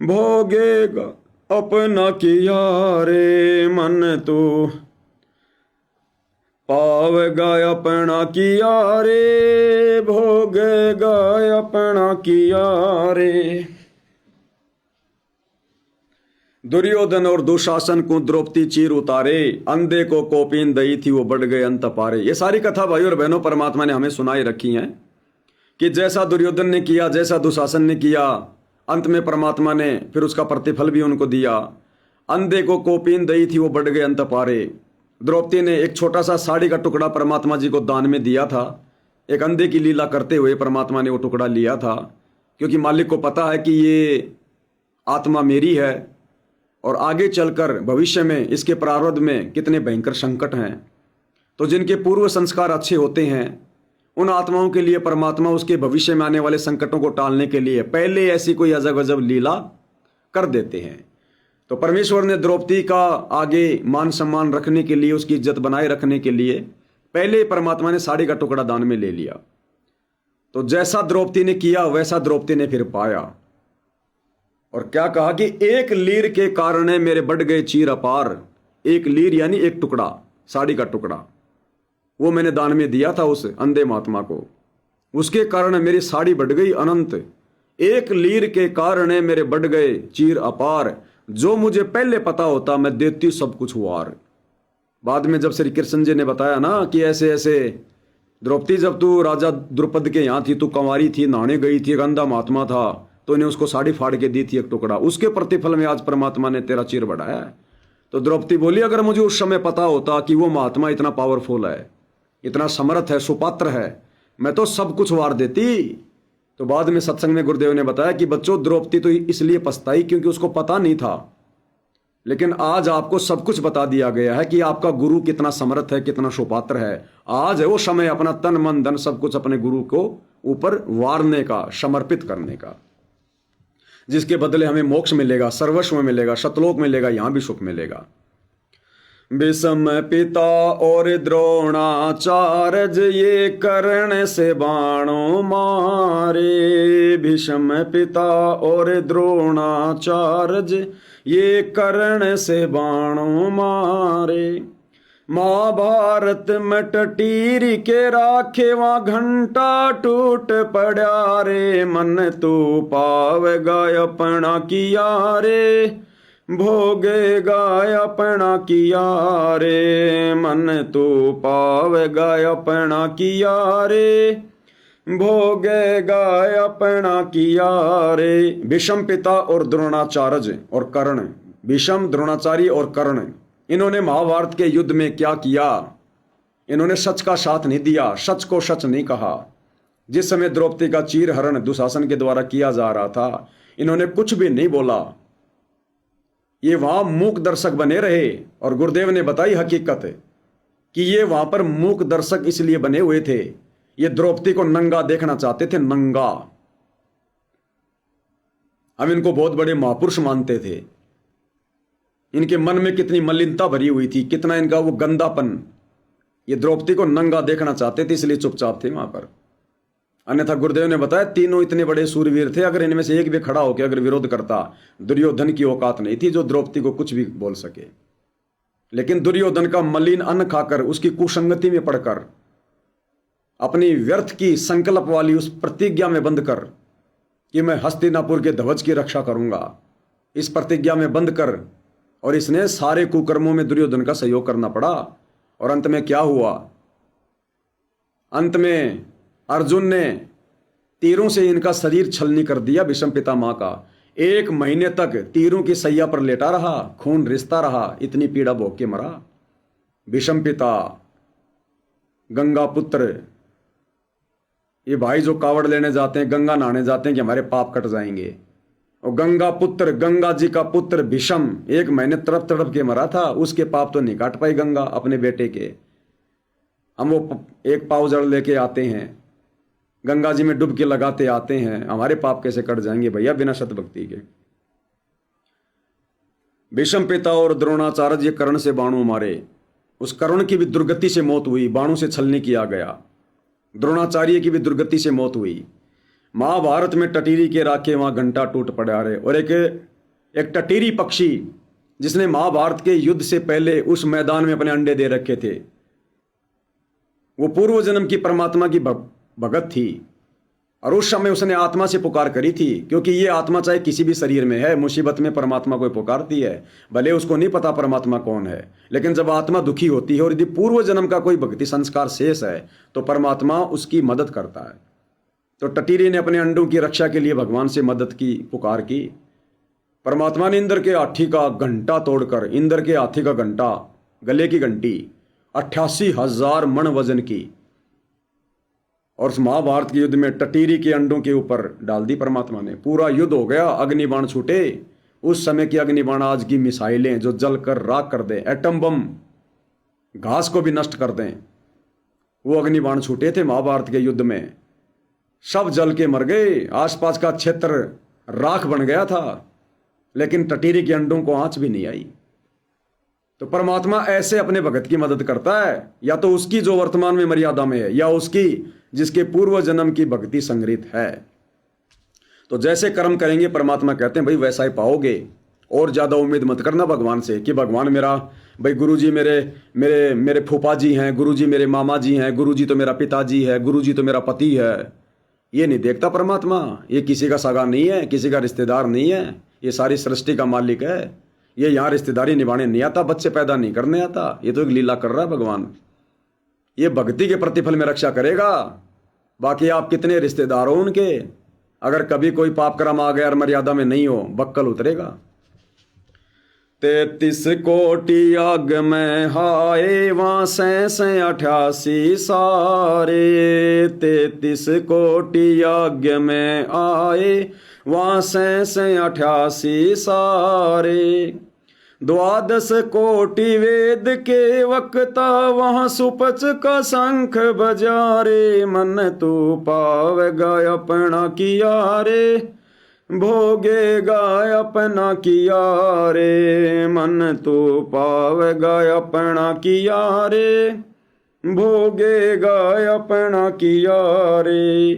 भोगेगा अपना किया रे, मन तो पावेगा अपना किया रे, भोगेगा अपना किया रे। दुर्योधन और दुशासन को द्रौपदी चीर उतारे, अंधे को कोपीन दई थी वो बढ़ गए अंत पारे। ये सारी कथा भाई और बहनों परमात्मा ने हमें सुनाई रखी है कि जैसा दुर्योधन ने किया, जैसा दुशासन ने किया, अंत में परमात्मा ने फिर उसका प्रतिफल भी उनको दिया। अंधे को कोपीन दई थी वो बढ़ गए अंत पारे। द्रौपदी ने एक छोटा सा साड़ी का टुकड़ा परमात्मा जी को दान में दिया था। एक अंधे की लीला करते हुए परमात्मा ने वो टुकड़ा लिया था, क्योंकि मालिक को पता है कि ये आत्मा मेरी है और आगे चलकर भविष्य में इसके प्रारब्ध में कितने भयंकर संकट हैं। तो जिनके पूर्व संस्कार अच्छे होते हैं उन आत्माओं के लिए परमात्मा उसके भविष्य में आने वाले संकटों को टालने के लिए पहले ऐसी कोई अजब गजब लीला कर देते हैं। तो परमेश्वर ने द्रौपदी का आगे मान सम्मान रखने के लिए, उसकी इज्जत बनाए रखने के लिए पहले परमात्मा ने साड़ी का टुकड़ा दान में ले लिया। तो जैसा द्रौपदी ने किया वैसा द्रौपदी ने फिर पाया। और क्या कहा कि एक लीर के कारण मेरे बढ़ गए चीर अपार। एक लीर यानी एक टुकड़ा, साड़ी का टुकड़ा, वो मैंने दान में दिया था उस अंधे महात्मा को, उसके कारण मेरी साड़ी बढ़ गई अनंत। एक लीर के कारण मेरे बढ़ गए चीर अपार, जो मुझे पहले पता होता मैं देती सब कुछ वार। बाद में जब श्री कृष्ण जी ने बताया ना कि ऐसे ऐसे द्रौपदी, जब तू राजा द्रुपद के यहाँ थी, तू कंवारी थी, नहाने गई थी, एक अंधा महात्मा था, तो इन्हें उसको साड़ी फाड़ के दी थी एक टुकड़ा, उसके प्रतिफल में आज परमात्मा ने तेरा चीर बढ़ाया है। तो द्रौपदी बोली अगर मुझे उस समय पता होता कि वो महात्मा इतना पावरफुल है, इतना समर्थ है, सुपात्र है, मैं तो सब कुछ वार देती। तो बाद में सत्संग में गुरुदेव ने बताया कि बच्चों द्रौपदी तो इसलिए पछताई क्योंकि उसको पता नहीं था, लेकिन आज आपको सब कुछ बता दिया गया है कि आपका गुरु कितना समर्थ है, कितना सुपात्र है। आज है वो समय अपना तन मन धन सब कुछ अपने गुरु को ऊपर वारने का, समर्पित करने का, जिसके बदले हमें मोक्ष मिलेगा, सर्वस्व मिलेगा, शतलोक मिलेगा, यहां भी सुख मिलेगा। भीष्म पिता और द्रोणाचार्य ये कर्ण से बाणों मारे, भीष्म पिता और द्रोणाचार्य ये कर्ण से बाणों मारे। महाभारत में टटीरी के राखे वहाँ घंटा टूट पड़ा रे, मन तू पावेगा अपना किया रे, भोगेगा अपना किया रे, मन तू पावेगा अपना किया रे, भोगेगा अपना किया रे। भीष्म पिता और द्रोणाचार्य और कर्ण भीष्म, द्रोणाचार्य और कर्ण, इन्होंने महाभारत के युद्ध में क्या किया? इन्होंने सच का साथ नहीं दिया, सच को सच नहीं कहा। जिस समय द्रौपदी का चीरहरण दुशासन के द्वारा किया जा रहा था, इन्होंने कुछ भी नहीं बोला। ये वहां मूक दर्शक बने रहे। और गुरुदेव ने बताई हकीकत कि ये वहां पर मूक दर्शक इसलिए बने हुए थे, ये द्रौपदी को नंगा देखना चाहते थे, नंगा। हम इनको बहुत बड़े महापुरुष मानते थे। इनके मन में कितनी मलिनता भरी हुई थी, कितना इनका वो गंदापन। ये द्रौपदी को नंगा देखना चाहते थे, इसलिए चुपचाप थे वहां पर। अन्यथा गुरुदेव ने बताया तीनों इतने बड़े सूरवीर थे, अगर इनमें से एक भी खड़ा होकर अगर विरोध करता, दुर्योधन की औकात नहीं थी जो द्रौपदी को कुछ भी बोल सके। लेकिन दुर्योधन का मलिन अन्न खाकर, उसकी कुसंगति में पड़कर, अपनी व्यर्थ की संकल्प वाली उस प्रतिज्ञा में बंध कर कि मैं हस्तिनापुर के ध्वज की रक्षा करूंगा, इस प्रतिज्ञा में बंध कर, और इसने सारे कुकर्मों में दुर्योधन का सहयोग करना पड़ा। और अंत में क्या हुआ? अंत में अर्जुन ने तीरों से इनका शरीर छलनी कर दिया। भीष्म पितामह का 1 महीने तक तीरों की सैया पर लेटा रहा, खून रिसता रहा, इतनी पीड़ा भोग के मरा। भीष्म पिता, गंगा पुत्र, ये भाई जो कावड़ लेने जाते हैं, गंगा नहाने जाते हैं कि हमारे पाप कट जाएंगे, और गंगा पुत्र, गंगा जी का पुत्र भीष्म 1 महीने तड़प तड़प के मरा था। उसके पाप तो नहीं काट पाई गंगा अपने बेटे के। हम वो एक पाव जड़ लेके आते हैं, गंगा जी में डुबकी लगाते आते हैं, हमारे पाप कैसे कट जाएंगे भैया बिना शतभक्ति के? भीष्म पिता और द्रोणाचार्य ये कर्ण से बाणों मारे। उस कर्ण की भी दुर्गति से मौत हुई, बाणों से छलनी किया गया। द्रोणाचार्य की भी दुर्गति से मौत हुई। महाभारत में टटीरी के राखे वहां घंटा टूट पड़ा रहे। और एक टटीरी पक्षी जिसने महाभारत के युद्ध से पहले उस मैदान में अपने अंडे दे रखे थे, वो पूर्व जन्म की परमात्मा की भगत थी। और उस समय उसने आत्मा से पुकार करी थी, क्योंकि ये आत्मा चाहे किसी भी शरीर में है, मुसीबत में परमात्मा को पुकारती है। भले उसको नहीं पता परमात्मा कौन है, लेकिन जब आत्मा दुखी होती है और यदि पूर्व जन्म का कोई भक्ति संस्कार शेष है तो परमात्मा उसकी मदद करता है। तो टटीरी ने अपने अंडों की रक्षा के लिए भगवान से मदद की, पुकार की। परमात्मा ने इंद्र के हाथी का घंटा तोड़कर, इंद्र के हाथी का घंटा, गले की घंटी 88,000 मण वजन की, और उस महाभारत के युद्ध में टटीरी के अंडों के ऊपर डाल दी परमात्मा ने। पूरा युद्ध हो गया, अग्निबाण छूटे। उस समय की अग्निबाण आज की मिसाइलें जो जलकर राख कर दें, एटम बम घास को भी नष्ट कर दें, वो अग्निबाण छूटे थे महाभारत के युद्ध में। सब जल के मर गए, आसपास का क्षेत्र राख बन गया था, लेकिन टटीरी के अंडों को आंच भी नहीं आई। तो परमात्मा ऐसे अपने भगत की मदद करता है, या तो उसकी जो वर्तमान में मर्यादा में है, या उसकी जिसके पूर्व जन्म की भक्ति संग्रहित है। तो जैसे कर्म करेंगे परमात्मा कहते हैं भाई वैसा ही पाओगे। और ज्यादा उम्मीद मत करना भगवान से कि भगवान मेरा, भाई गुरुजी मेरे मेरे मेरे फूफा जी हैं, गुरुजी मेरे मामा जी हैं, गुरुजी तो मेरा पिताजी है, गुरुजी तो मेरा पति है। ये नहीं देखता परमात्मा। ये किसी का सगा नहीं है, किसी का रिश्तेदार नहीं है, ये सारी सृष्टि का मालिक है। ये यहाँ रिश्तेदारी निभाने नहीं आता, बच्चे पैदा नहीं करने आता। ये तो एक लीला कर रहा है भगवान। ये भक्ति के प्रतिफल में रक्षा करेगा। बाकी आप कितने रिश्तेदार हो उनके, अगर कभी कोई पाप कर्म आ गया और मर्यादा में नहीं हो, बक्कल उतरेगा। 33 कोटि यज्ञ में हाय वहाँ से 88 सारे। 33 कोटि यज्ञ में आए वहाँ से 88 सारे। 12 कोटि वेद के वक्ता वहाँ सुपच का शंख बजारे। मन तू पावेगा अपना किया रे, भोगेगा अपना किया रे। मन तू पावेगा अपना किया रे, भोगेगा अपना किया रे।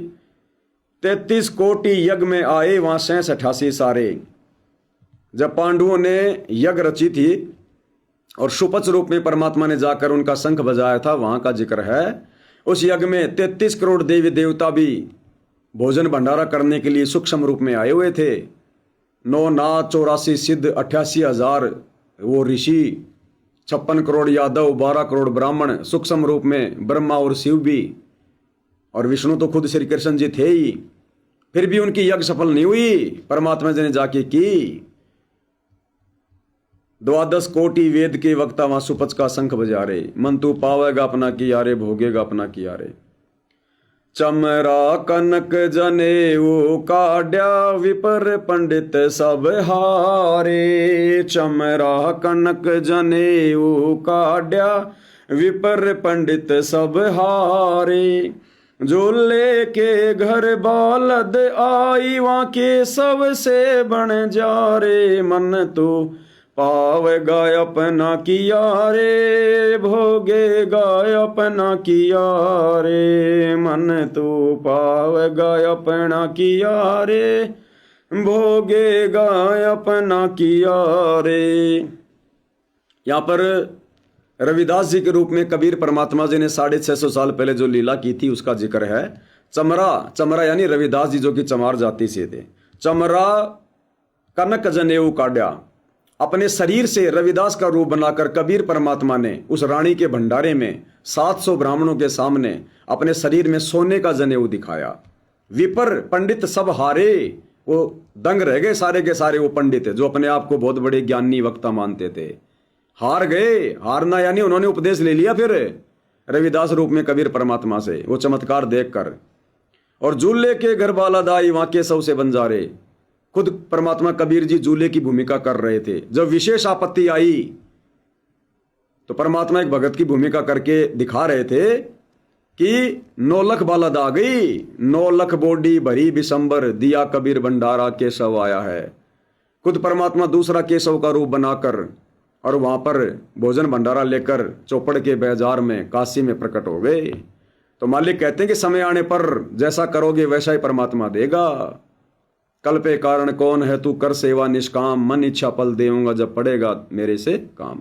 33 कोटि यज्ञ में आए वहां 88 सारे। जब पांडवों ने यज्ञ रची थी और सुपच रूप में परमात्मा ने जाकर उनका शंख बजाया था, वहां का जिक्र है। उस यज्ञ में 33 करोड़ देवी देवता भी भोजन भंडारा करने के लिए सूक्ष्म रूप में आए हुए थे। 9 नाथ 84 सिद्ध 88,000 वो ऋषि, 56 करोड़ यादव, 12 करोड़ ब्राह्मण, सूक्ष्म रूप में ब्रह्मा और शिव भी, और विष्णु तो खुद श्री कृष्ण जी थे ही। फिर भी उनकी यज्ञ सफल नहीं हुई, परमात्मा जी ने जाके की। द्वादश कोटि वेद के वक्ता वहां सुपच का शंख बजा रे। मन तू पावेगा अपना किया रे, भोगेगा अपना किया रे। चमरा कनक जनेऊ काड्या, विपर पंडित सब हारे। चमरा कनक जनेऊ काड्या, विपर पंडित सब हारे। जो लेके घर बालद आई, वहां के सबसे बन जा रे। मन तो पावेगा अपना किया रे, भोगेगा अपना किया रे। मन तो पावेगा अपना किया रे, भोगेगा अपना किया रे। यहाँ पर रविदास जी के रूप में कबीर परमात्मा जी ने 650 साल पहले जो लीला की थी उसका जिक्र है। चमरा, चमरा यानी रविदास जी जो कि चमार जाति से थे। चमरा कनक जनेऊ काड्या, अपने शरीर से रविदास का रूप बनाकर कबीर परमात्मा ने उस रानी के भंडारे में 700 ब्राह्मणों के सामने अपने शरीर में सोने का जनेऊ दिखाया। विपर पंडित सब हारे, वो दंग रह गए सारे के सारे। वो पंडित जो अपने आप को बहुत बड़े ज्ञानी वक्ता मानते थे, हार गए। हारना यानी उन्होंने उपदेश ले लिया फिर रविदास रूप में कबीर परमात्मा से, वो चमत्कार देखकर। और जूले के घर बाला दाई, वहां के सौ से बंजारे। खुद परमात्मा कबीर जी जूले की भूमिका कर रहे थे। जब विशेष आपत्ति आई तो परमात्मा एक भगत की भूमिका करके दिखा रहे थे कि 9 लख बालद आ गई, 9 लख बोडी भरी बिशंबर, दिया कबीर भंडारा केशव आया है। खुद परमात्मा दूसरा केशव का रूप बनाकर और वहां पर भोजन भंडारा लेकर चौपड़ के बाजार में काशी में प्रकट हो गए। तो मालिक कहते हैं कि समय आने पर जैसा करोगे वैसा ही परमात्मा देगा। कल पे कारण कौन है, तू कर सेवा निष्काम, मन इच्छा फल देऊंगा जब पड़ेगा मेरे से काम।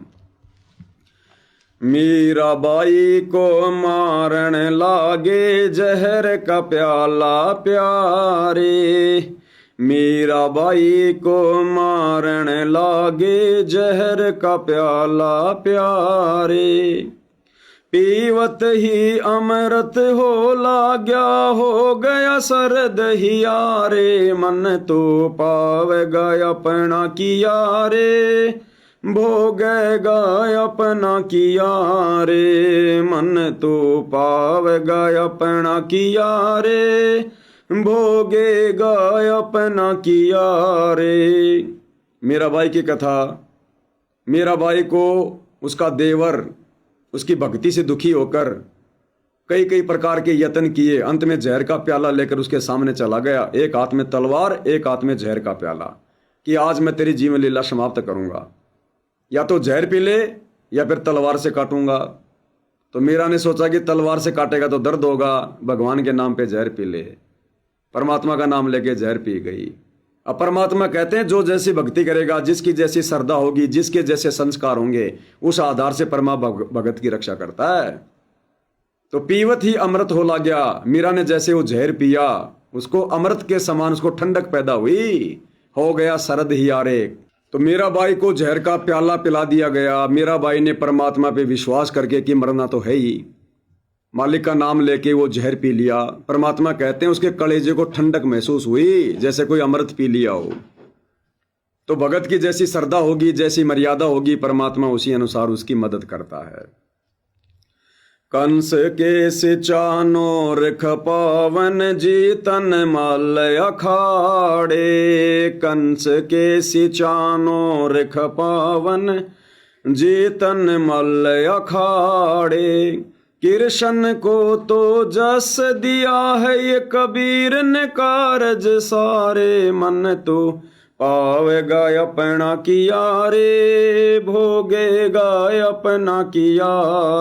मीराबाई को मारन लागे जहर का प्याला प्यारे। मीराबाई को मारन लागे जहर का प्याला प्यारे। पीवत ही अमृत हो लाग्या, हो गया सरद हिया रे। मन तो पावेगा अपना किया रे, भोगेगा अपना किया रे। मन तो पावेगा अपना किया रे, भोगेगा अपना किया रे। मीराबाई की कथा। मीराबाई को उसका देवर उसकी भक्ति से दुखी होकर कई कई प्रकार के यत्न किए। अंत में जहर का प्याला लेकर उसके सामने चला गया। एक हाथ में तलवार, एक हाथ में जहर का प्याला, कि आज मैं तेरी जीवन लीला समाप्त करूंगा, या तो जहर पी ले या फिर तलवार से काटूंगा। तो मीरा ने सोचा कि तलवार से काटेगा तो दर्द होगा, भगवान के नाम पे जहर पी ले। परमात्मा का नाम लेके जहर पी गई। अब परमात्मा कहते हैं जो जैसी भक्ति करेगा, जिसकी जैसी श्रद्धा होगी, जिसके जैसे संस्कार होंगे, उस आधार से परमा भगत की रक्षा करता है। तो पीवत ही अमृत हो ला गया। मीरा ने जैसे वो जहर पिया, उसको अमृत के समान उसको ठंडक पैदा हुई, हो गया सरद ही आरे। तो मीराबाई को जहर का प्याला पिला दिया गया। मीराबाई ने परमात्मा पे विश्वास करके कि मरना तो है ही, मालिक का नाम लेके वो जहर पी लिया। परमात्मा कहते हैं उसके कलेजे को ठंडक महसूस हुई, जैसे कोई अमृत पी लिया हो। तो भगत की जैसी श्रद्धा होगी, जैसी मर्यादा होगी, परमात्मा उसी अनुसार उसकी मदद करता है। कंस के सिचानोर खपावन जीतन मल अखाड़े। कंस के सिचानोर खपावन जीतन मल अखाड़े। कृष्ण को तो जस दिया है ये कबीर ने कारज सारे। मन तो पावेगा अपना किया रे, भोगेगा अपना किया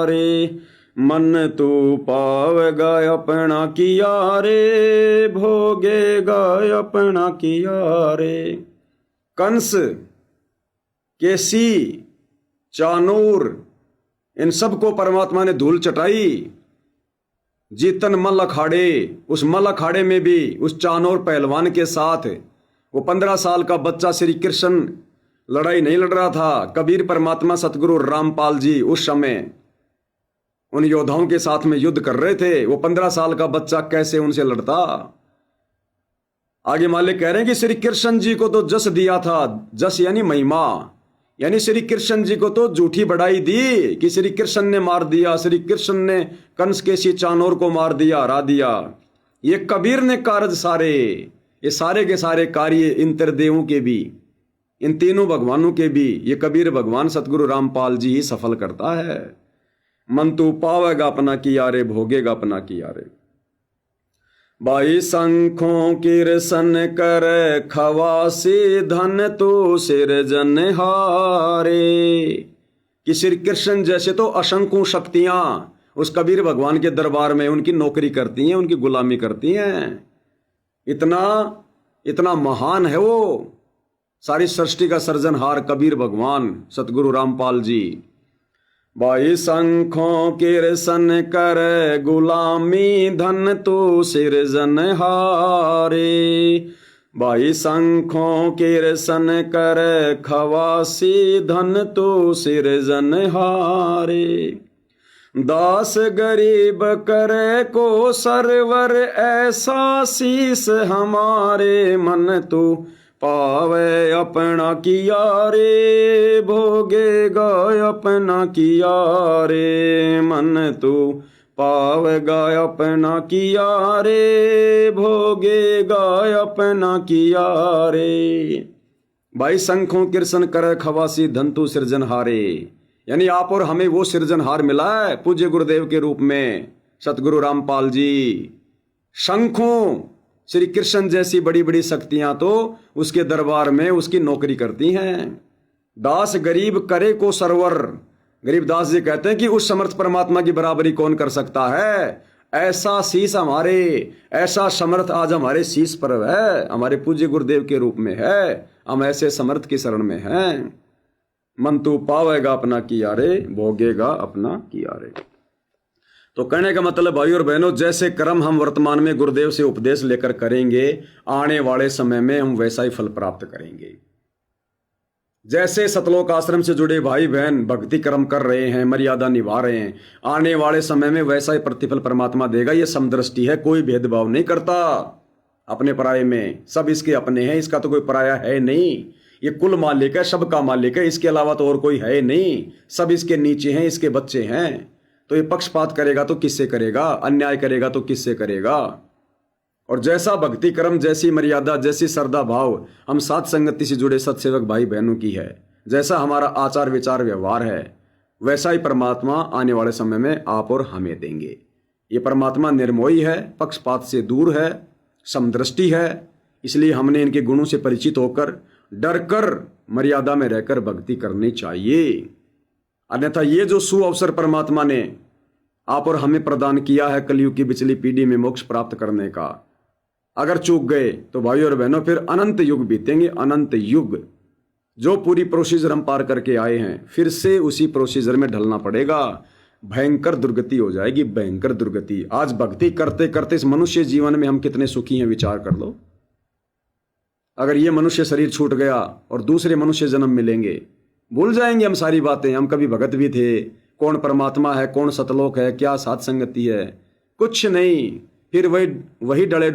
रे। मन तो पावेगा अपना किया रे, भोगेगा अपना किया रे। कंस, केसी, चानूर, इन सबको परमात्मा ने धूल चटाई। जीतन मल अखाड़े, उस मल अखाड़े में भी उस चानोर पहलवान के साथ वो 15 साल का बच्चा श्री कृष्ण लड़ाई नहीं लड़ रहा था। कबीर परमात्मा सतगुरु रामपाल जी उस समय उन योद्धाओं के साथ में युद्ध कर रहे थे। वो 15 साल का बच्चा कैसे उनसे लड़ता। आगे मालिक कह रहे हैं कि श्री कृष्ण जी को तो जस दिया था, जस यानी महिमा, यानी श्री कृष्ण जी को तो झूठी बढ़ाई दी कि श्री कृष्ण ने मार दिया, श्री कृष्ण ने कंस के सी चानोर को मार दिया, हरा दिया। ये कबीर ने कारज सारे, ये सारे के सारे कार्य इन त्रिदेवों के भी, इन तीनों भगवानों के भी ये कबीर भगवान सतगुरु रामपाल जी ही सफल करता है। मन तू पावेगा अपना किया रे, भोगेगा अपना किया रे। बाई शंखों की रसन कर खवासी, धन तो सिरजनहारे। कि श्री कृष्ण जैसे तो असंख्यों शक्तियां उस कबीर भगवान के दरबार में उनकी नौकरी करती हैं, उनकी गुलामी करती हैं। इतना इतना महान है वो, सारी सृष्टि का सर्जनहार कबीर भगवान सतगुरु रामपाल जी। बाई शंखों के रसन कर गुलामी, धन तो सिरजनहारे। बाई शंखों के रसन कर खवासी, धन तो सिरजनहारे। दास गरीब करे को सरवर, ऐसा शीस हमारे। मन तू पावे अपना किया रे, भोगेगा अपना किया रे। मन तू पावेगा अपना किया रे, भोगेगा अपना किया रे। भाई शंखों कीर्तन कर खवासी, धन तू सिरजनहारे। यानी आप और हमें वो सिरजनहार मिला है पूज्य गुरुदेव के रूप में सतगुरु रामपाल जी। शंखों श्री कृष्ण जैसी बड़ी बड़ी शक्तियां तो उसके दरबार में उसकी नौकरी करती हैं। दास गरीब करे को सरवर। गरीबदास जी कहते हैं कि उस समर्थ परमात्मा की बराबरी कौन कर सकता है। ऐसा शीश हमारे, ऐसा समर्थ आज हमारे शीश पर है, हमारे पूज्य गुरुदेव के रूप में है। हम ऐसे समर्थ की शरण में हैं। मन तू पावेगा अपना किया रे, भोगेगा अपना किया रे। तो कहने का मतलब भाई और बहनों, जैसे कर्म हम वर्तमान में गुरुदेव से उपदेश लेकर करेंगे, आने वाले समय में हम वैसा ही फल प्राप्त करेंगे। जैसे सतलोक आश्रम से जुड़े भाई बहन भक्ति कर्म कर रहे हैं, मर्यादा निभा रहे हैं, आने वाले समय में वैसा ही प्रतिफल परमात्मा देगा। ये समदृष्टि है, कोई भेदभाव नहीं करता अपने पराये में। सब इसके अपने हैं, इसका तो कोई पराया है नहीं। ये कुल मालिक है, सबका मालिक है, इसके अलावा तो और कोई है नहीं। सब इसके नीचे हैं, इसके बच्चे हैं। तो ये पक्षपात करेगा तो किससे करेगा, अन्याय करेगा तो किससे करेगा। और जैसा भक्ति कर्म, जैसी मर्यादा, जैसी श्रद्धा भाव हम साथ संगति से जुड़े सत्सेवक भाई बहनों की है, जैसा हमारा आचार विचार व्यवहार है, वैसा ही परमात्मा आने वाले समय में आप और हमें देंगे। ये परमात्मा निर्मोही है, पक्षपात से दूर है, समदृष्टि है। इसलिए हमने इनके गुणों से परिचित होकर, डरकर, मर्यादा में रहकर भक्ति करनी चाहिए। अन्यथा ये जो सुअवसर परमात्मा ने आप और हमें प्रदान किया है कलयुग की बिचली पीढ़ी में मोक्ष प्राप्त करने का, अगर चूक गए तो भाई और बहनों फिर अनंत युग बीतेंगे। अनंत युग जो पूरी प्रोसीजर हम पार करके आए हैं, फिर से उसी प्रोसीजर में ढलना पड़ेगा। भयंकर दुर्गति हो जाएगी, भयंकर दुर्गति। आज भक्ति करते करते इस मनुष्य जीवन में हम कितने सुखी हैं, विचार कर लो। अगर ये मनुष्य शरीर छूट गया और दूसरे मनुष्य जन्म मिलेंगे, भूल जाएंगे हम सारी बातें। हम कभी भगत भी थे, कौन परमात्मा है, कौन सतलोक है, क्या साथ संगति है, कुछ नहीं। फिर वही डले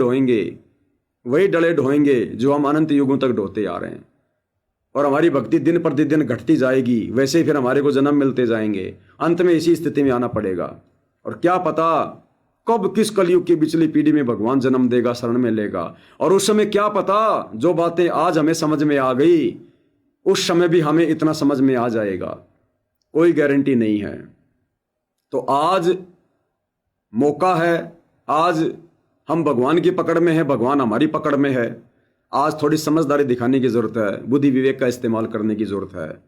ढोएंगे जो हम अनंत युगों तक ढोते आ रहे हैं। और हमारी भक्ति दिन प्रतिदिन घटती जाएगी, वैसे ही फिर हमारे को जन्म मिलते जाएंगे। अंत में इसी स्थिति में आना पड़ेगा। और क्या पता कब किस कलयुग की बिचली पीढ़ी में भगवान जन्म देगा, शरण में लेगा। और उस समय क्या पता, जो बातें आज हमें समझ में आ गई उस समय भी हमें इतना समझ में आ जाएगा, कोई गारंटी नहीं है। तो आज मौका है, आज हम भगवान की पकड़ में है, भगवान हमारी पकड़ में है। आज थोड़ी समझदारी दिखाने की जरूरत है, बुद्धि विवेक का इस्तेमाल करने की जरूरत है।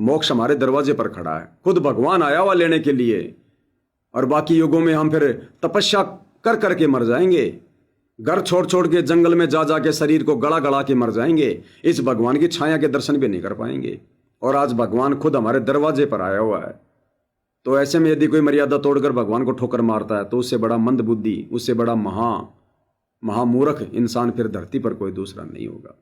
मोक्ष हमारे दरवाजे पर खड़ा है, खुद भगवान आया हुआ लेने के लिए। और बाकी युगों में हम फिर तपस्या कर करके मर जाएंगे, घर छोड़ छोड़ के जंगल में जा के शरीर को गड़ा गड़ा के मर जाएंगे। इस भगवान की छाया के दर्शन भी नहीं कर पाएंगे। और आज भगवान खुद हमारे दरवाजे पर आया हुआ है। तो ऐसे में यदि कोई मर्यादा तोड़कर भगवान को ठोकर मारता है तो उससे बड़ा मंद बुद्धि, उससे बड़ा महामूर्ख इंसान फिर धरती पर कोई दूसरा नहीं होगा।